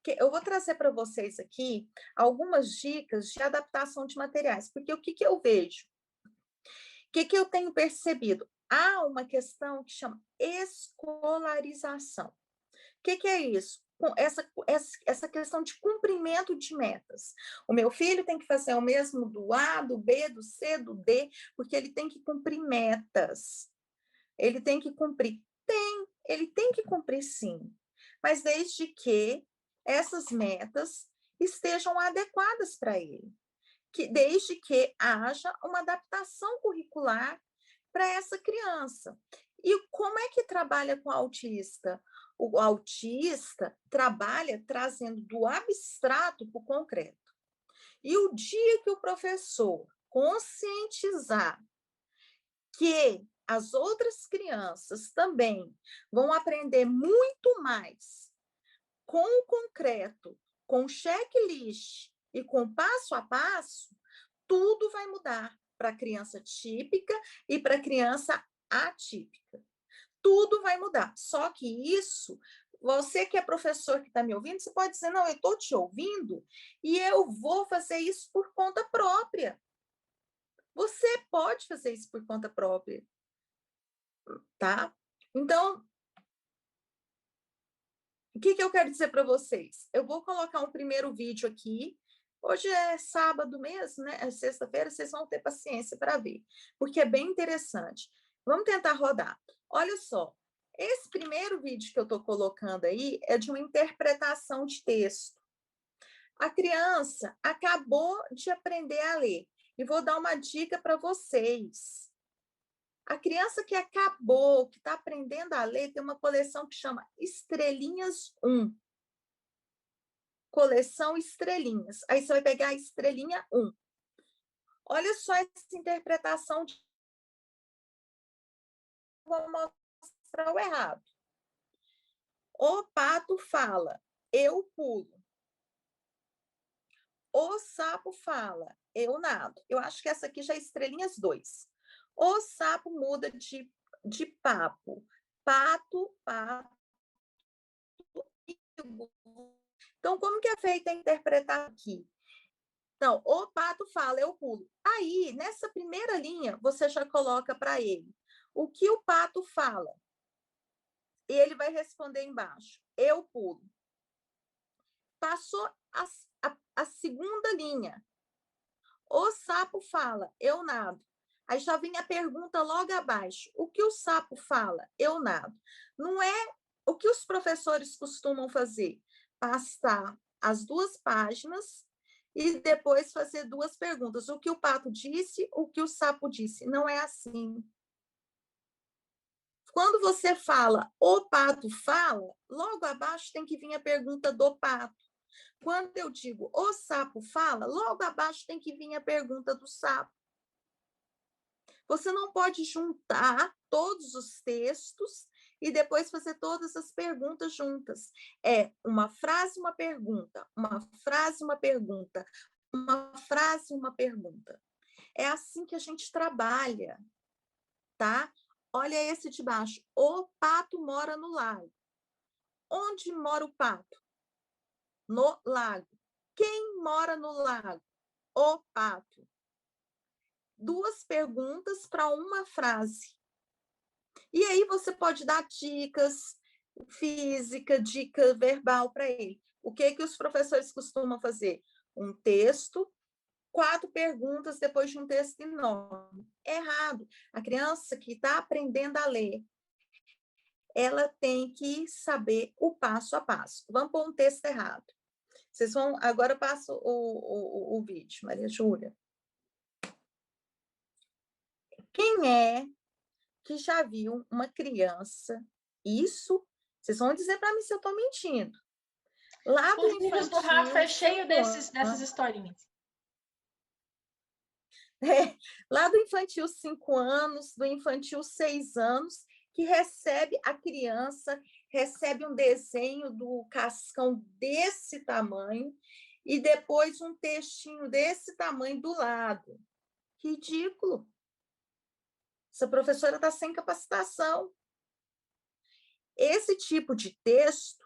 Eu vou trazer para vocês aqui algumas dicas de adaptação de materiais, porque o que, que eu vejo? O que, que eu tenho percebido? Há uma questão que chama escolarização. O que é isso? Essa questão de cumprimento de metas. O meu filho tem que fazer o mesmo do A, do B, do C, do D, porque ele tem que cumprir metas. Ele tem que cumprir. Ele tem que cumprir sim, mas desde que essas metas estejam adequadas para ele, desde que haja uma adaptação curricular para essa criança. E como é que trabalha com o autista? O autista trabalha trazendo do abstrato para o concreto. E o dia que o professor conscientizar que as outras crianças também vão aprender muito mais com o concreto, com o checklist e com passo a passo, tudo vai mudar para a criança típica e para a criança atípica. Tudo vai mudar. Só que isso, você que é professor que está me ouvindo, você pode dizer, não, eu estou te ouvindo e eu vou fazer isso por conta própria. Você pode fazer isso por conta própria, tá? Então, o que eu quero dizer para vocês? Eu vou colocar um primeiro vídeo aqui. Hoje é sábado mesmo, né? É sexta-feira, vocês vão ter paciência para ver, porque é bem interessante. Vamos tentar rodar. Olha só, esse primeiro vídeo que eu estou colocando aí é de uma interpretação de texto. A criança acabou de aprender a ler. E vou dar uma dica para vocês. A criança que acabou, que está aprendendo a ler, tem uma coleção que chama Estrelinhas 1. Coleção Estrelinhas. Aí você vai pegar a estrelinha 1. Olha só essa interpretação. Vou mostrar o errado. O pato fala, eu pulo. O sapo fala, eu nado. Eu acho que essa aqui já é estrelinhas 2. O sapo muda de papo. Pato, pato. Então, como que é feita a interpretação aqui? Então, o pato fala, eu pulo. Aí, nessa primeira linha, você já coloca para ele o que o pato fala. E ele vai responder embaixo, eu pulo. Passou a segunda linha. O sapo fala, eu nado. Aí já vem a pergunta logo abaixo. O que o sapo fala? Eu nado. Não é o que os professores costumam fazer? Passar as 2 páginas e depois fazer 2 perguntas. O que o pato disse, o que o sapo disse. Não é assim. Quando você fala o pato fala, logo abaixo tem que vir a pergunta do pato. Quando eu digo o sapo fala, logo abaixo tem que vir a pergunta do sapo. Você não pode juntar todos os textos e depois fazer todas as perguntas juntas. É uma frase, uma pergunta, uma frase, uma pergunta, uma frase, uma pergunta. É assim que a gente trabalha, tá? Olha esse de baixo. O pato mora no lago. Onde mora o pato? No lago. Quem mora no lago? O pato. 2 perguntas para uma frase. E aí você pode dar dicas física, dica verbal para ele. O que os professores costumam fazer? Um texto, 4 perguntas depois de um texto enorme. Errado. A criança que está aprendendo a ler, ela tem que saber o passo a passo. Vamos pôr um texto errado. Vocês vão. Agora eu passo o vídeo, Maria Júlia. Quem é que já viu uma criança? Isso, vocês vão dizer para mim se eu estou mentindo. Lá do Os livros do Rafa é cheio dessas historinhas. Lá do infantil 5 anos, do infantil 6 anos, que recebe a criança, recebe um desenho do Cascão desse tamanho e depois um textinho desse tamanho do lado. Ridículo. Essa professora está sem capacitação. Esse tipo de texto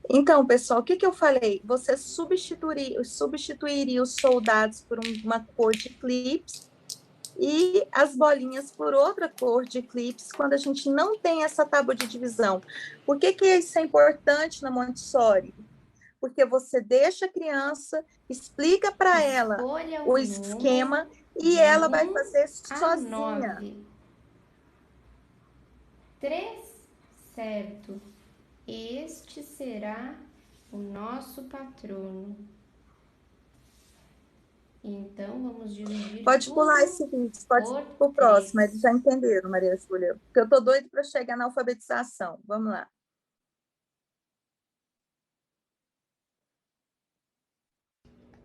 Então, pessoal, o que eu falei? Você substituiria os soldados por uma cor de eclipse e as bolinhas por outra cor de eclipse, quando a gente não tem essa tábua de divisão. Por que isso é importante na Montessori? Porque você deixa a criança, explica para ela o esquema e ela vai fazer sozinha. 3, certo. Este será o nosso patrono. Então, vamos dividir. Pode pular esse vídeo, pode ir para o próximo. Eles já entenderam, Maria Júlia. Porque eu estou doida para chegar na alfabetização. Vamos lá.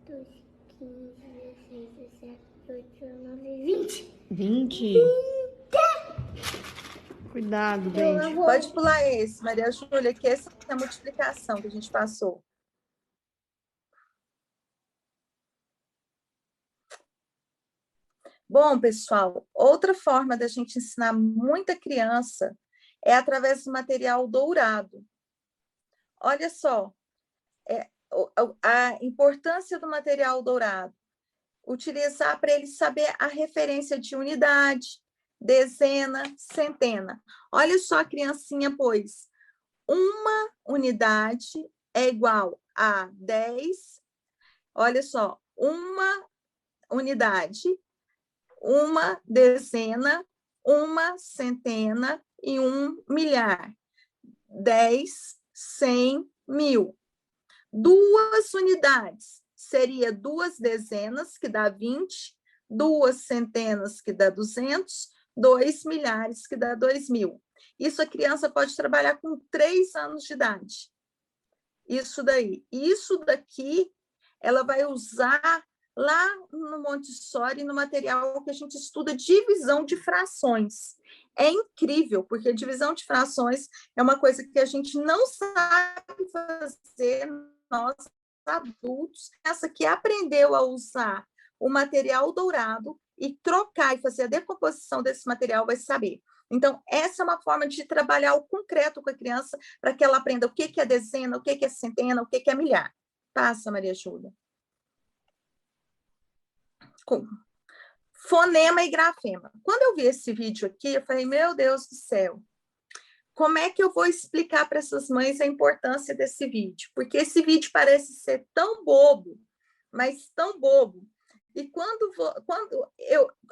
12, 15, 16, 17, 18, 19, 20. 20? Cuidado, gente. Pode pular esse, Maria Júlia, que essa é a multiplicação que a gente passou. Bom, pessoal, outra forma da gente ensinar muita criança é através do material dourado. Olha só, a importância do material dourado. Utilizar para ele saber a referência de unidade, dezena, centena. Olha só a criancinha, pois. Uma unidade é igual a 10. Olha só, uma unidade, uma dezena, uma centena e um milhar. 10, 100, 1000. 2 unidades seria 2 dezenas, que dá 20, 2 centenas, que dá 200, 2 milhares, que dá 2000. Isso a criança pode trabalhar com 3 anos de idade. Isso daí. Isso daqui, ela vai usar lá no Montessori, no material que a gente estuda divisão de frações. É incrível, porque divisão de frações é uma coisa que a gente não sabe fazer, nós adultos. Essa que aprendeu a usar o material dourado e trocar e fazer a decomposição desse material vai saber. Então, essa é uma forma de trabalhar o concreto com a criança para que ela aprenda o que é dezena, o que é centena, o que é milhar. Passa, Maria Júlia. Fonema e grafema. Quando eu vi esse vídeo aqui, eu falei, meu Deus do céu, como é que eu vou explicar para essas mães a importância desse vídeo? Porque esse vídeo parece ser tão bobo, mas tão bobo. E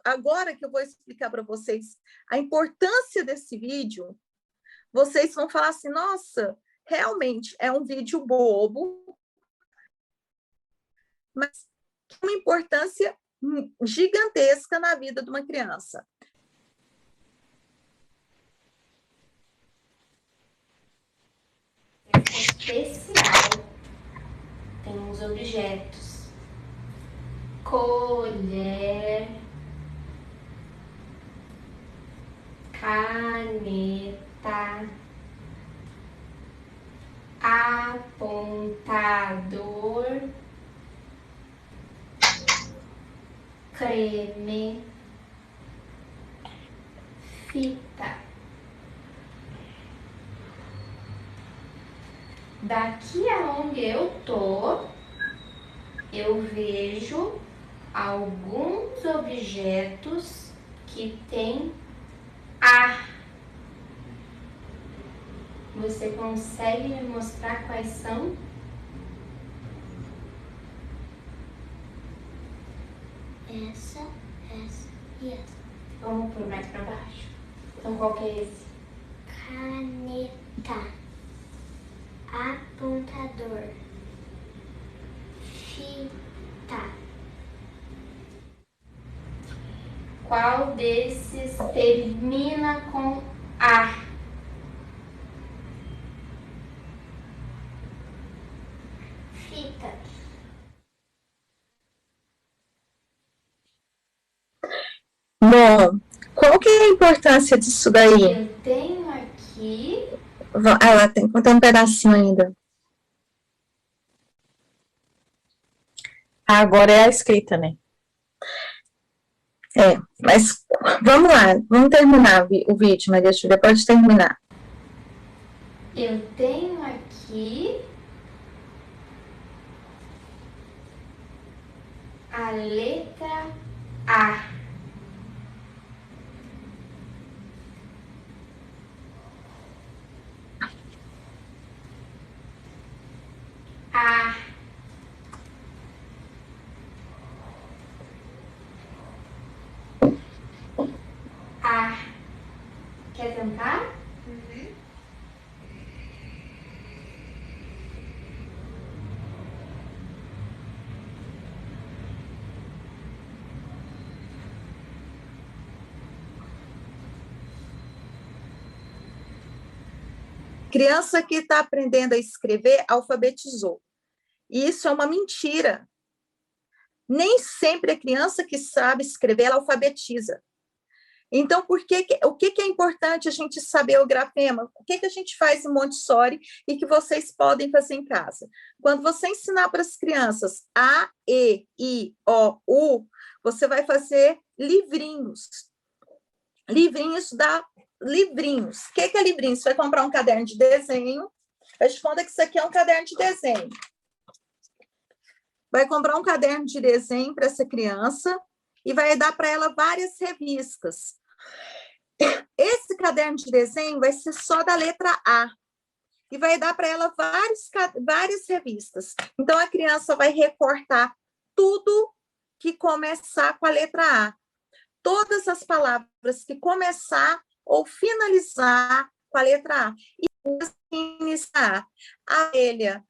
agora que eu vou explicar para vocês a importância desse vídeo, vocês vão falar assim, nossa, realmente é um vídeo bobo, mas uma importância gigantesca na vida de uma criança. Especial. Tem os objetos. Colher, caneta, apontador, creme, fita. Daqui aonde eu tô, eu vejo alguns objetos que têm A. Você consegue me mostrar quais são? Essa e essa. Vamos por mais para baixo. Então, qual que é esse? Caneta, apontador, fita. Qual desses termina com A? Fita. Bom, qual que é a importância disso daí? Eu tenho aqui... Ela tem um pedacinho ainda. Agora é a escrita, né? Mas vamos lá, vamos terminar o vídeo, Maria Júlia, pode terminar. Eu tenho aqui a letra A. A. A. Quer tentar? Criança que está aprendendo a escrever, alfabetizou. E isso é uma mentira. Nem sempre a criança que sabe escrever, ela alfabetiza. Então, o que é importante a gente saber o grafema? O que a gente faz em Montessori e que vocês podem fazer em casa? Quando você ensinar para as crianças A, E, I, O, U, você vai fazer livrinhos. Livrinhos. O que é livrinho? Você vai comprar um caderno de desenho. Faz de conta que isso aqui é um caderno de desenho. Vai comprar um caderno de desenho para essa criança e vai dar para ela várias revistas. Esse caderno de desenho vai ser só da letra A. E vai dar para ela várias revistas. Então, a criança vai recortar tudo que começar com a letra A. Todas as palavras que começar ou finalizar com a letra A. E iniciar a abelha.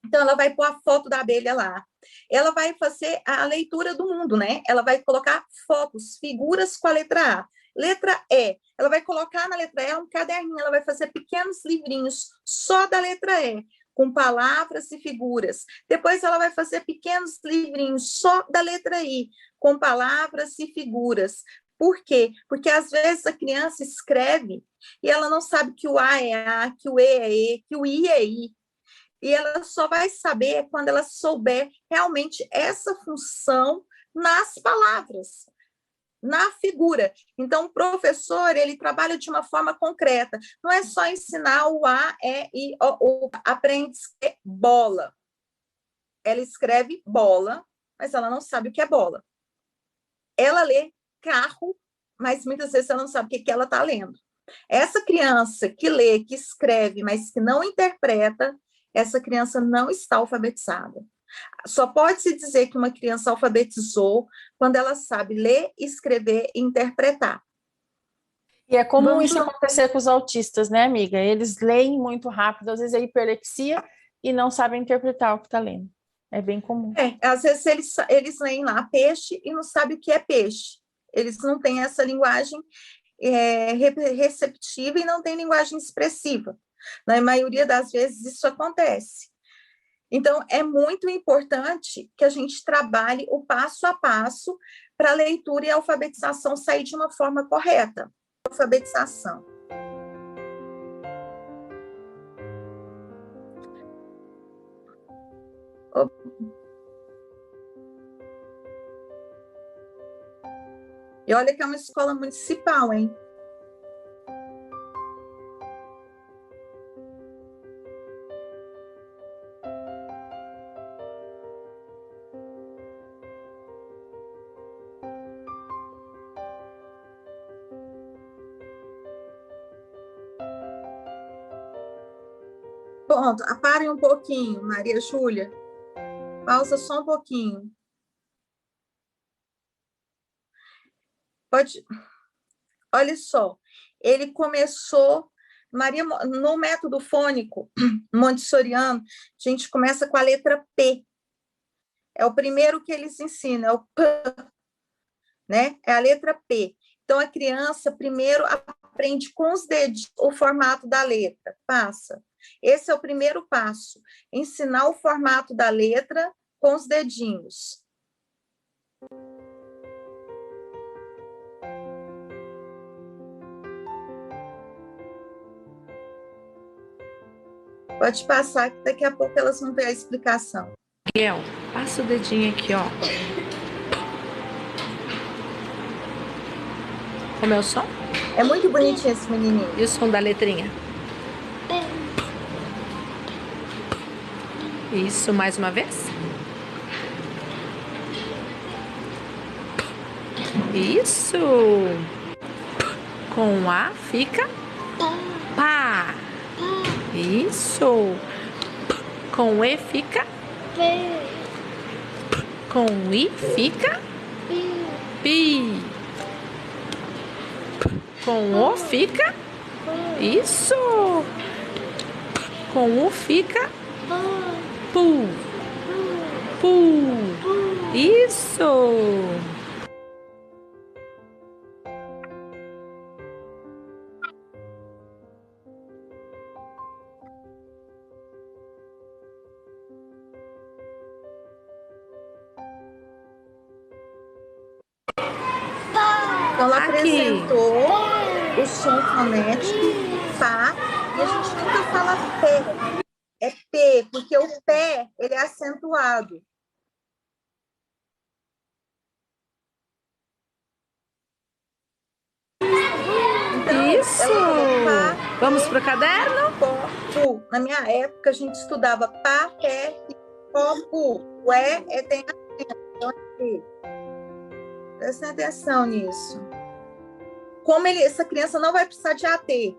Então, ela vai pôr a foto da abelha lá. Ela vai fazer a leitura do mundo, né? Ela vai colocar fotos, figuras com a letra A. Letra E. Ela vai colocar na letra E um caderninho, ela vai fazer pequenos livrinhos só da letra E, com palavras e figuras. Depois ela vai fazer pequenos livrinhos só da letra I, com palavras e figuras. Por quê? Porque às vezes a criança escreve e ela não sabe que o A é A, que o E é E, que o I é I. E ela só vai saber quando ela souber realmente essa função nas palavras, na figura. Então, o professor, ele trabalha de uma forma concreta. Não é só ensinar o A, E, I, O, U. Aprende a escrever bola. Ela escreve bola, mas ela não sabe o que é bola. Ela lê carro, mas muitas vezes ela não sabe o que ela está lendo. Essa criança que lê, que escreve, mas que não interpreta, essa criança não está alfabetizada. Só pode-se dizer que uma criança alfabetizou quando ela sabe ler, escrever e interpretar. E é comum isso acontecer com os autistas, né, amiga? Eles leem muito rápido, às vezes é hiperlexia e não sabem interpretar o que está lendo. É bem comum. Às vezes eles leem lá peixe e não sabem o que é peixe. Eles não têm essa linguagem receptiva e não têm linguagem expressiva. Na maioria das vezes isso acontece. Então, é muito importante que a gente trabalhe o passo a passo para a leitura e a alfabetização sair de uma forma correta. Alfabetização. E olha que é uma escola municipal, hein? Pronto, parem um pouquinho, Maria Júlia. Pausa só um pouquinho. Pode. Olha só, ele começou, no método fônico montessoriano, a gente começa com a letra P. É o primeiro que eles ensinam, é o P, né? É a letra P. Então, a criança primeiro aprende com os dedos o formato da letra, passa. Esse é o primeiro passo, ensinar o formato da letra com os dedinhos. Pode passar, que daqui a pouco elas vão ver a explicação. Miguel, passa o dedinho aqui, ó. Como é o som? É muito bonitinho esse menininho. E o som da letrinha? Isso, mais uma vez. Isso. Com A fica pá. Isso. Com E fica com I fica pi. Com O fica isso. Com U fica pu. Pu. Isso. Então, ela Aqui. apresentou o som fonético, pá, e a gente nunca fala pé. É P, porque o pé, ele é acentuado. Então, Isso. ela falou pá, Vamos pro caderno? pó, pu. Na minha época, a gente estudava pá, pé e pó, pu. O é tem acento, então é P. Prestem atenção nisso. Como essa criança não vai precisar de AT.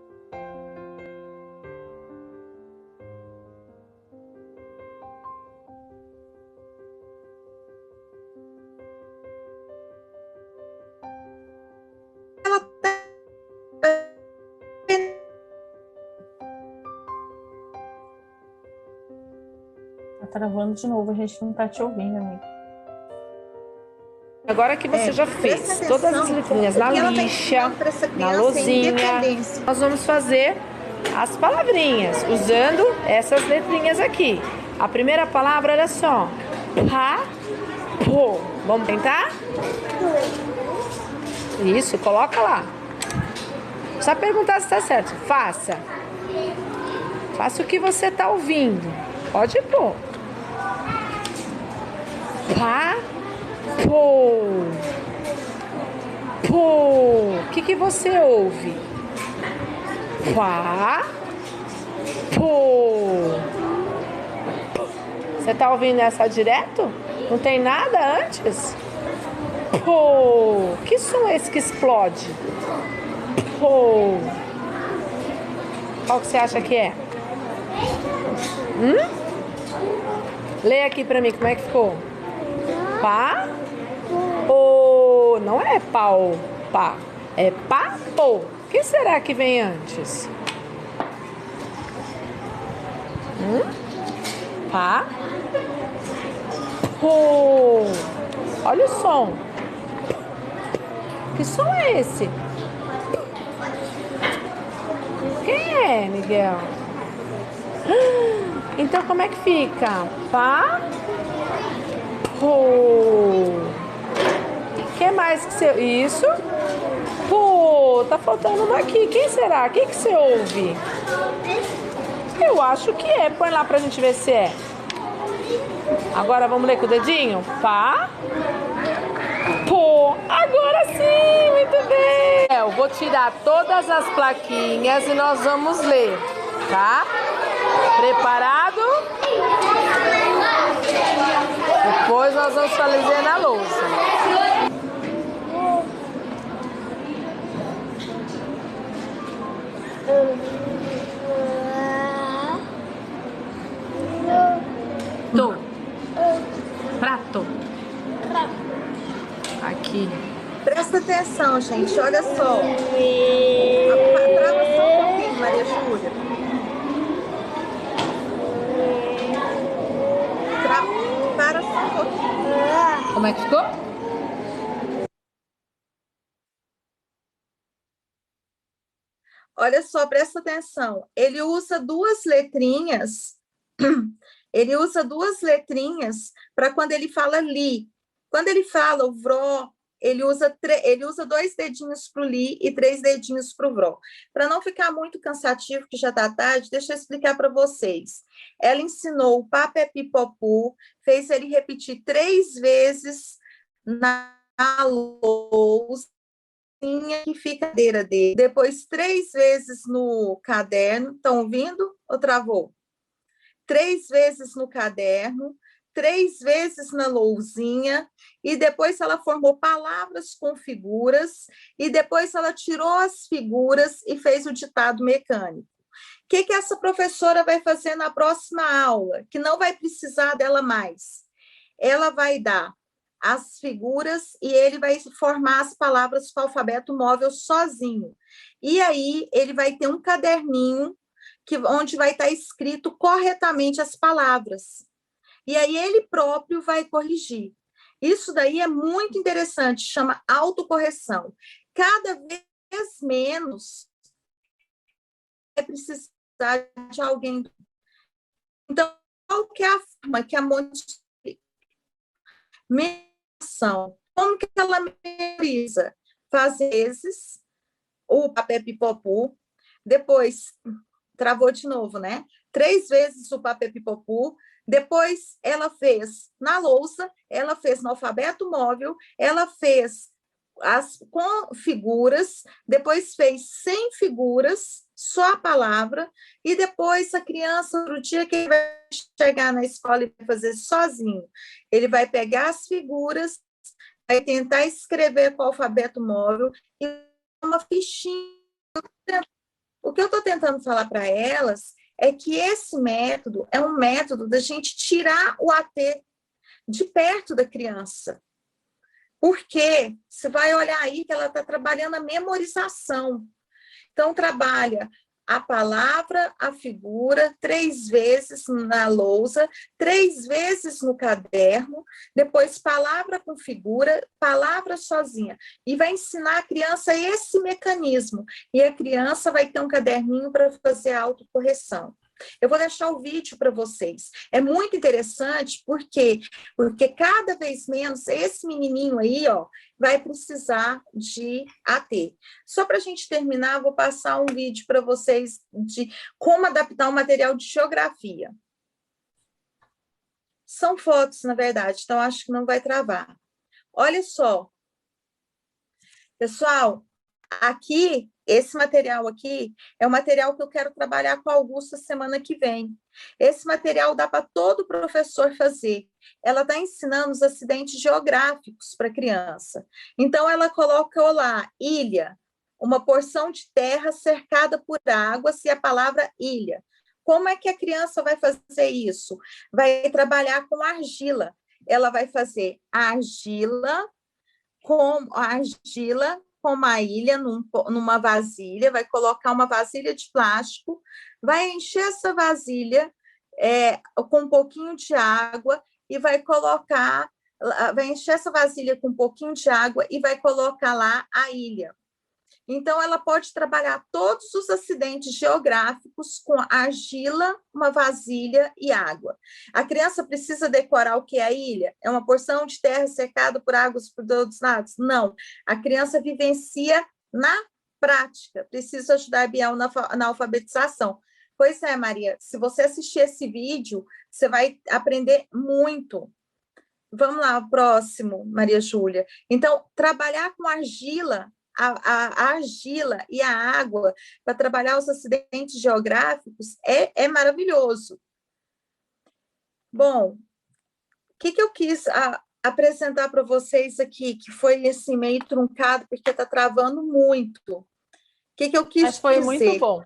Ela tá... Tá travando de novo, a gente não tá te ouvindo, amiga. Agora que você já fez presta todas as atenção, letrinhas o na que ela tá lixa, ensinando pra essa na criança é lousinha, independência. nós vamos fazer as palavrinhas usando essas letrinhas aqui. A primeira palavra, olha só. Pa, po. Vamos tentar? Isso, coloca lá. Só perguntar se tá certo. Faça. Faça o que você tá ouvindo. Pode pôr. Pa, po. Po. O que você ouve? Pá, po. Você tá ouvindo essa direto? Não tem nada antes? Pô. Que som é esse que explode? Pô. Qual que você acha que é? Lê aqui pra mim, como é que ficou? Pá, pô. Não é pau, pá. É pá, pô. O que será que vem antes? Pá, pô. Olha o som. Que som é esse? Quem é, Miguel? Então como é que fica? Pá, pô. O que mais que você... Isso. Pô, tá faltando uma aqui. Quem será? Quem que você ouve? Eu acho que é. Põe lá pra gente ver se é. Agora vamos ler com o dedinho? Pá, pô. Agora sim, muito bem. Eu vou tirar todas as plaquinhas e nós vamos ler, tá? Preparado? Depois nós vamos fazer na louça. Prato. Aqui. Presta atenção, gente. Olha só. Trava só um pouquinho, Maria Júlia. Para só um pouquinho. Como é que ficou? Olha só, presta atenção. Ele usa duas letrinhas. Ele usa duas letrinhas para quando ele fala li. Quando ele fala o vró, ele usa dois dedinhos para o li e três dedinhos para o vró. Para não ficar muito cansativo, que já está tarde, deixa eu explicar para vocês. Ela ensinou o papepipopu, fez ele repetir 3 vezes na louça, que fica a cadeira dele. Depois, 3 vezes no caderno. Estão ouvindo ou travou? 3 vezes no caderno, 3 vezes na lousinha, e depois ela formou palavras com figuras, e depois ela tirou as figuras e fez o ditado mecânico. O que essa professora vai fazer na próxima aula, que não vai precisar dela mais? Ela vai dar as figuras e ele vai formar as palavras com o alfabeto móvel sozinho. E aí ele vai ter um caderninho onde vai estar escrito corretamente as palavras. E aí ele próprio vai corrigir. Isso daí é muito interessante, chama autocorreção. Cada vez menos é precisar de alguém. Então, qual que é a forma que a Montessori memorização? Como que ela memoriza? Faz vezes o papel pipopu, depois travou de novo, né? 3 vezes o papel pipopu, depois ela fez na lousa, ela fez no alfabeto móvel, ela fez com figuras, depois fez sem figuras, só a palavra, e depois a criança, no dia que ele vai chegar na escola e vai fazer sozinho, ele vai pegar as figuras, vai tentar escrever com o alfabeto móvel e uma fichinha. O que eu estou tentando falar para elas é que esse método é um método da gente tirar o AT de perto da criança. Porque você vai olhar aí que ela está trabalhando a memorização. Então, trabalha a palavra, a figura, 3 vezes na lousa, 3 vezes no caderno, depois palavra com figura, palavra sozinha. E vai ensinar a criança esse mecanismo. E a criança vai ter um caderninho para fazer a autocorreção. Eu vou deixar o vídeo para vocês. É muito interessante, porque cada vez menos esse menininho aí, ó, vai precisar de AT. Só para a gente terminar, vou passar um vídeo para vocês de como adaptar um material de geografia. São fotos, na verdade, então acho que não vai travar. Olha só. Pessoal, aqui, esse material aqui é o material que eu quero trabalhar com a Augusta semana que vem. Esse material dá para todo professor fazer. Ela está ensinando os acidentes geográficos para a criança. Então, ela colocou lá, ilha, uma porção de terra cercada por águas e a palavra ilha. Como é que a criança vai fazer isso? Vai trabalhar com argila. Ela vai fazer argila com uma ilha numa vasilha, vai colocar uma vasilha de plástico, vai encher essa vasilha com um pouquinho de água e vai encher essa vasilha com um pouquinho de água e vai colocar lá a ilha. Então, ela pode trabalhar todos os acidentes geográficos com argila, uma vasilha e água. A criança precisa decorar o que é a ilha? É uma porção de terra cercada por águas por todos os lados? Não. A criança vivencia na prática. Precisa ajudar a Biel na alfabetização. Pois é, Maria, se você assistir esse vídeo, você vai aprender muito. Vamos lá, o próximo, Maria Júlia. Então, trabalhar com argila, a argila e a água para trabalhar os acidentes geográficos é maravilhoso. Bom, o que eu quis apresentar para vocês aqui, que foi assim, meio truncado, porque está travando muito. O que eu quis dizer? Mas foi muito bom.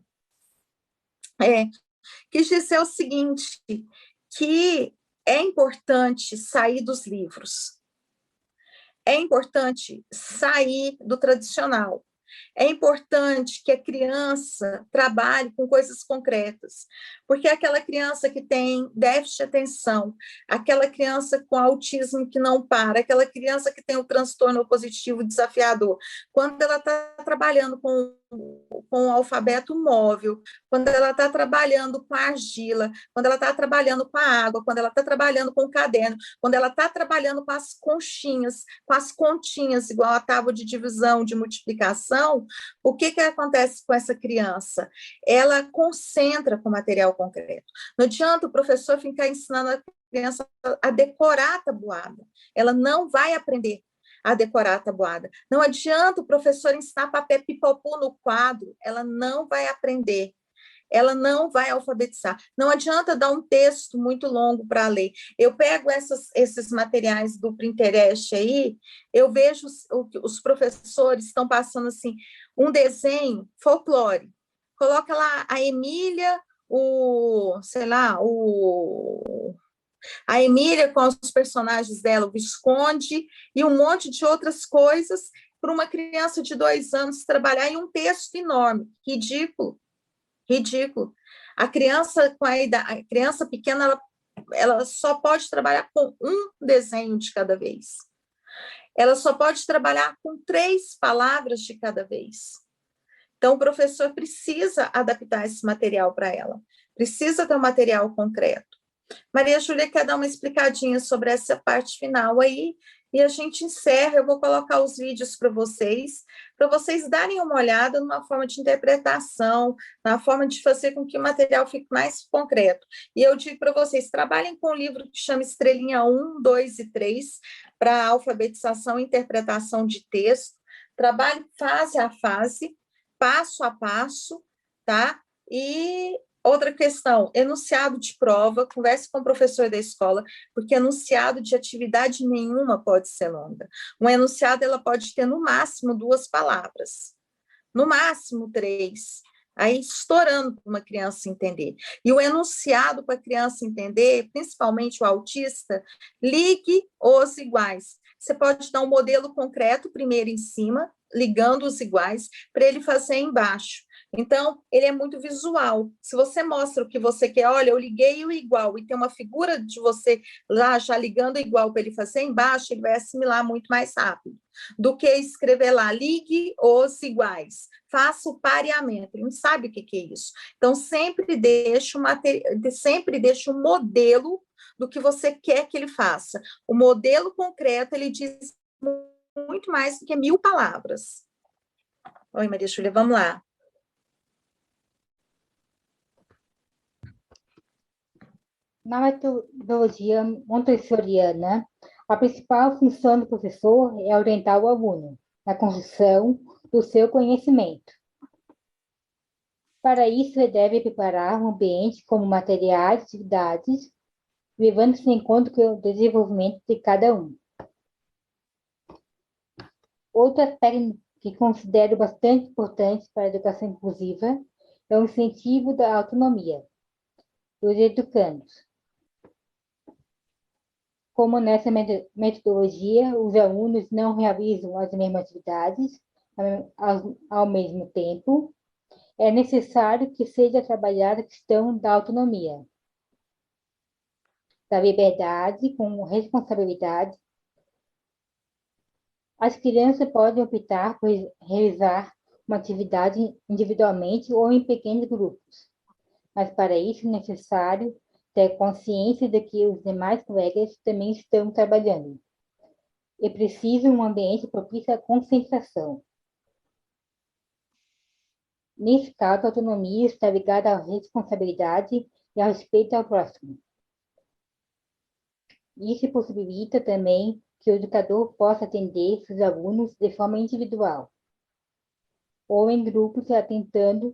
Quis dizer o seguinte, que é importante sair dos livros. É importante sair do tradicional. É importante que a criança trabalhe com coisas concretas, porque aquela criança que tem déficit de atenção, aquela criança com autismo que não para, aquela criança que tem o transtorno opositivo desafiador, quando ela está trabalhando com o alfabeto móvel, quando ela está trabalhando com a argila, quando ela está trabalhando com a água, quando ela está trabalhando com o caderno, quando ela está trabalhando com as conchinhas, com as continhas, igual a tábua de divisão, de multiplicação, o que acontece com essa criança? Ela concentra com material concreto. Não adianta o professor ficar ensinando a criança a decorar a tabuada. Ela não vai aprender a decorar a tabuada. Não adianta o professor ensinar papel pipopu no quadro, ela não vai aprender. ela não vai alfabetizar. Não adianta dar um texto muito longo para ler. Eu pego esses materiais do Pinterest aí, eu vejo os professores estão passando assim, um desenho folclore. Coloca lá a Emília, a Emília com os personagens dela, o Visconde, e um monte de outras coisas, para uma criança de 2 anos trabalhar em um texto enorme. Ridículo, ridículo. A criança pequena, ela só pode trabalhar com um desenho de cada vez. Ela só pode trabalhar com 3 palavras de cada vez. Então, o professor precisa adaptar esse material para ela. Precisa ter um material concreto. Maria Júlia quer dar uma explicadinha sobre essa parte final aí, e a gente encerra. Eu vou colocar os vídeos para vocês darem uma olhada numa forma de interpretação, na forma de fazer com que o material fique mais concreto. E eu digo para vocês, trabalhem com um livro que chama Estrelinha 1, 2 e 3, para alfabetização e interpretação de texto. Trabalhe fase a fase, passo a passo, tá? E outra questão, enunciado de prova, converse com o professor da escola, porque enunciado de atividade nenhuma pode ser longa. Um enunciado, ela pode ter no máximo 2 palavras, no máximo 3, aí estourando para uma criança entender. E o enunciado para a criança entender, principalmente o autista, ligue os iguais. Você pode dar um modelo concreto primeiro em cima, ligando os iguais, para ele fazer embaixo. Então, ele é muito visual. Se você mostra o que você quer, olha, eu liguei o igual, e tem uma figura de você lá já ligando o igual para ele fazer embaixo, ele vai assimilar muito mais rápido do que escrever lá, ligue os iguais, faça o pareamento. Ele não sabe o que é isso. Então, sempre deixa um modelo do que você quer que ele faça. O modelo concreto, ele diz muito mais do que 1000 palavras. Oi, Maria Júlia, vamos lá. Na metodologia montessoriana, a principal função do professor é orientar o aluno na construção do seu conhecimento. Para isso, ele deve preparar o ambiente como materiais e atividades, levando-se em conta o desenvolvimento de cada um. Outro aspecto que considero bastante importante para a educação inclusiva é o incentivo da autonomia dos educandos. Como nessa metodologia, os alunos não realizam as mesmas atividades ao mesmo tempo, é necessário que seja trabalhada a questão da autonomia, da liberdade com responsabilidade. As crianças podem optar por realizar uma atividade individualmente ou em pequenos grupos, mas para isso é necessário ter consciência de que os demais colegas também estão trabalhando. É preciso um ambiente propício à concentração. Nesse caso, a autonomia está ligada à responsabilidade e ao respeito ao próximo. Isso possibilita também que o educador possa atender seus alunos de forma individual ou em grupos, atentando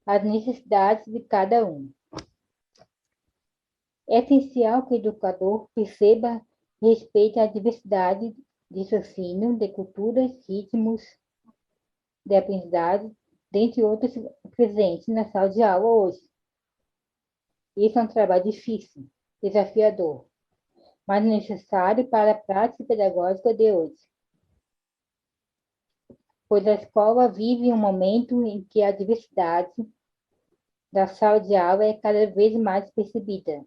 às necessidades de cada um. É essencial que o educador perceba e respeite a diversidade de raciocínio, de culturas, ritmos de aprendizagem, dentre outros presentes na sala de aula hoje. Isso é um trabalho difícil, desafiador, mas necessário para a prática pedagógica de hoje. Pois a escola vive um momento em que a diversidade da sala de aula é cada vez mais percebida,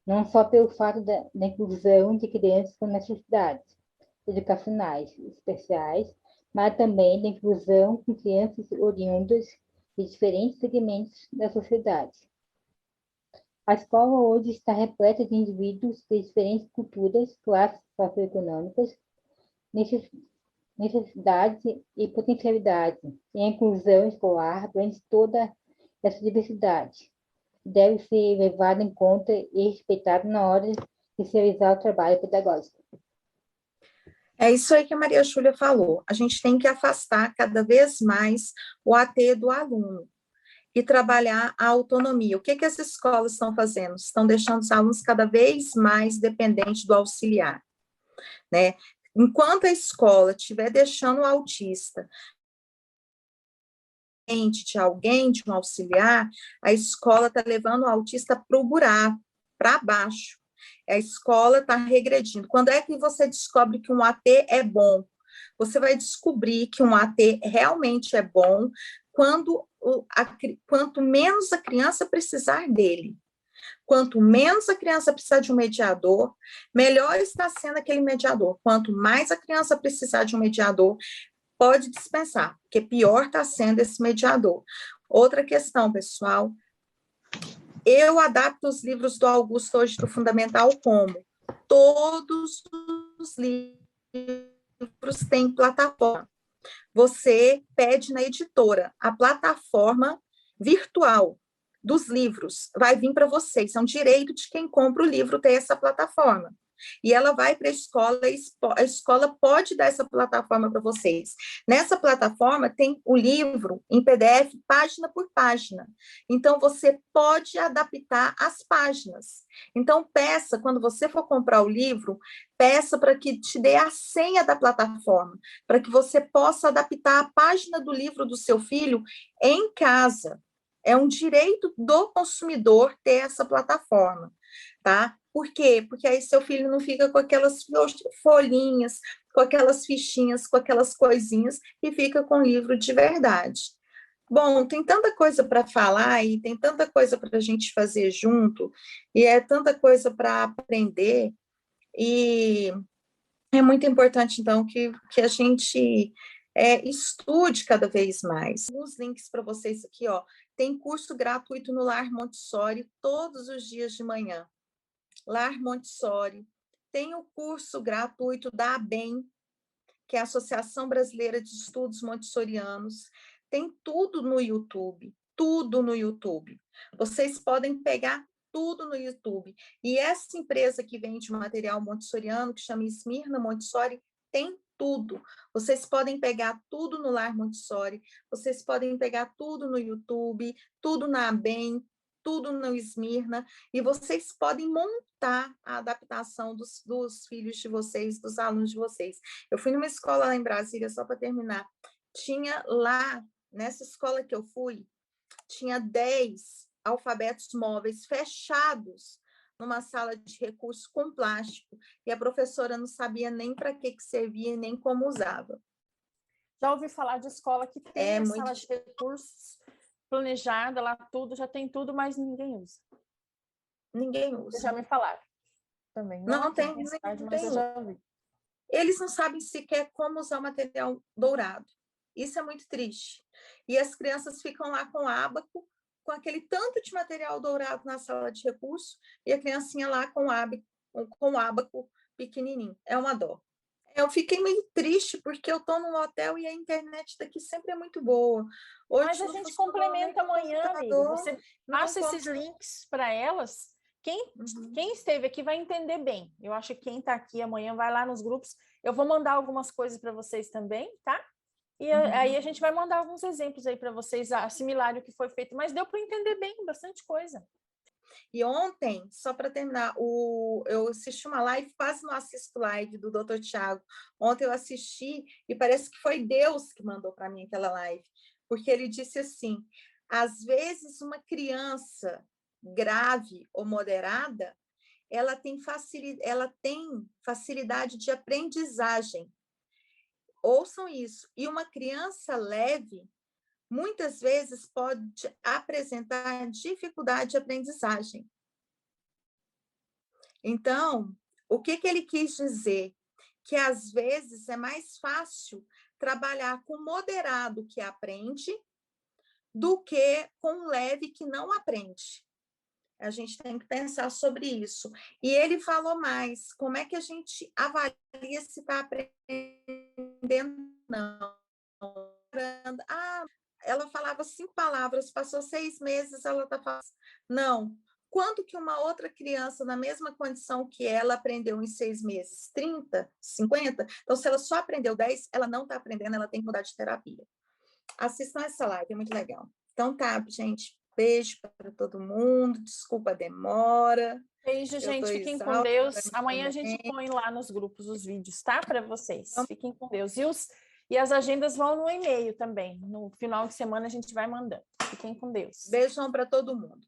não só pelo fato da inclusão de crianças com necessidades educacionais especiais, mas também da inclusão com crianças oriundas de diferentes segmentos da sociedade. A escola hoje está repleta de indivíduos de diferentes culturas, classes socioeconômicas, necessidades e potencialidades, e a inclusão escolar abrange toda essa diversidade. Deve ser levado em conta e respeitado na hora de se realizar o trabalho pedagógico. É isso aí que a Maria Júlia falou. A gente tem que afastar cada vez mais o AT do aluno. e trabalhar a autonomia. O que que as escolas estão fazendo? Estão deixando os alunos cada vez mais dependentes do auxiliar, né? Enquanto a escola estiver deixando o autista de alguém, de um auxiliar, a escola está levando o autista para o buraco, para baixo. A escola está regredindo. Quando é que você descobre que um AT é bom? Você vai descobrir que um AT realmente é bom quanto menos a criança precisar dele. Quanto menos a criança precisar de um mediador, melhor está sendo aquele mediador. Quanto mais a criança precisar de um mediador, pode dispensar, porque pior está sendo esse mediador. Outra questão, pessoal, eu adapto os livros do Augusto hoje do Fundamental como? Todos os livros têm plataforma. Você pede na editora a plataforma virtual dos livros, vai vir para vocês, é um direito de quem compra o livro ter essa plataforma. E ela vai para a escola pode dar essa plataforma para vocês. Nessa plataforma tem o livro em PDF, página por página. Então, você pode adaptar as páginas. Então, peça, quando você for comprar o livro, peça para que te dê a senha da plataforma, para que você possa adaptar a página do livro do seu filho em casa. É um direito do consumidor ter essa plataforma, tá? Por quê? Porque aí seu filho não fica com aquelas folhinhas, com aquelas fichinhas, com aquelas coisinhas, e fica com livro de verdade. Bom, tem tanta coisa para falar e tem tanta coisa para a gente fazer junto, e é tanta coisa para aprender, e é muito importante, então, que a gente estude cada vez mais. Alguns links para vocês aqui, ó. Tem curso gratuito no Lar Montessori todos os dias de manhã. Lar Montessori. Tem o curso gratuito da ABEM, que é a Associação Brasileira de Estudos Montessorianos. Tem tudo no YouTube, tudo no YouTube. Vocês podem pegar tudo no YouTube. E essa empresa que vende material montessoriano, que chama Esmirna Montessori, tem tudo. Vocês podem pegar tudo no Lar Montessori, vocês podem pegar tudo no YouTube, tudo na ABEM, tudo no Esmirna, e vocês podem montar a adaptação dos filhos de vocês, dos alunos de vocês. Eu fui numa escola lá em Brasília, só para terminar, tinha lá, nessa escola que eu fui, tinha 10 alfabetos móveis fechados numa sala de recursos com plástico, e a professora não sabia nem para que servia, nem como usava. Já ouvi falar de escola que tem a sala de recursos planejada, lá tudo, já tem tudo, mas ninguém usa. Ninguém usa. Vocês já me falaram também. Não tem, mas eu já vi. Eles não sabem sequer como usar o material dourado. Isso é muito triste. E as crianças ficam lá com ábaco, com aquele tanto de material dourado na sala de recurso, e a criancinha lá com ábaco pequenininho. É uma dó. Eu fiquei meio triste, porque eu estou num hotel e a internet daqui sempre é muito boa. Hoje, mas a gente complementa amanhã, amiga. Você passa esses links para elas. Quem esteve aqui vai entender bem. Eu acho que quem está aqui amanhã vai lá nos grupos. Eu vou mandar algumas coisas para vocês também, tá? E aí a gente vai mandar alguns exemplos aí para vocês assimilarem o que foi feito. Mas deu para entender bem, bastante coisa. E ontem, só para terminar, eu assisti uma live, quase não assisto live do Dr. Tiago. Ontem eu assisti e parece que foi Deus que mandou para mim aquela live, porque ele disse assim: às vezes uma criança grave ou moderada, ela tem facilidade de aprendizagem. Ouçam isso. E uma criança leve, muitas vezes pode apresentar dificuldade de aprendizagem. Então, o que ele quis dizer? Que, às vezes, é mais fácil trabalhar com moderado que aprende do que com leve que não aprende. A gente tem que pensar sobre isso. E ele falou mais, como é que a gente avalia se está aprendendo? Não. Ela falava 5 palavras, passou 6 meses, ela está falando. Não. Quanto que uma outra criança, na mesma condição que ela, aprendeu em 6 meses? 30, 50? Então, se ela só aprendeu 10, ela não está aprendendo, ela tem que mudar de terapia. Assistam essa live, é muito legal. Então tá, gente. Beijo para todo mundo. Desculpa a demora. Beijo, gente. Fiquem com Deus. Amanhã a gente põe lá nos grupos os vídeos, tá? Para vocês. Fiquem com Deus. E as agendas vão no e-mail também. No final de semana a gente vai mandando. Fiquem com Deus. Beijão para todo mundo.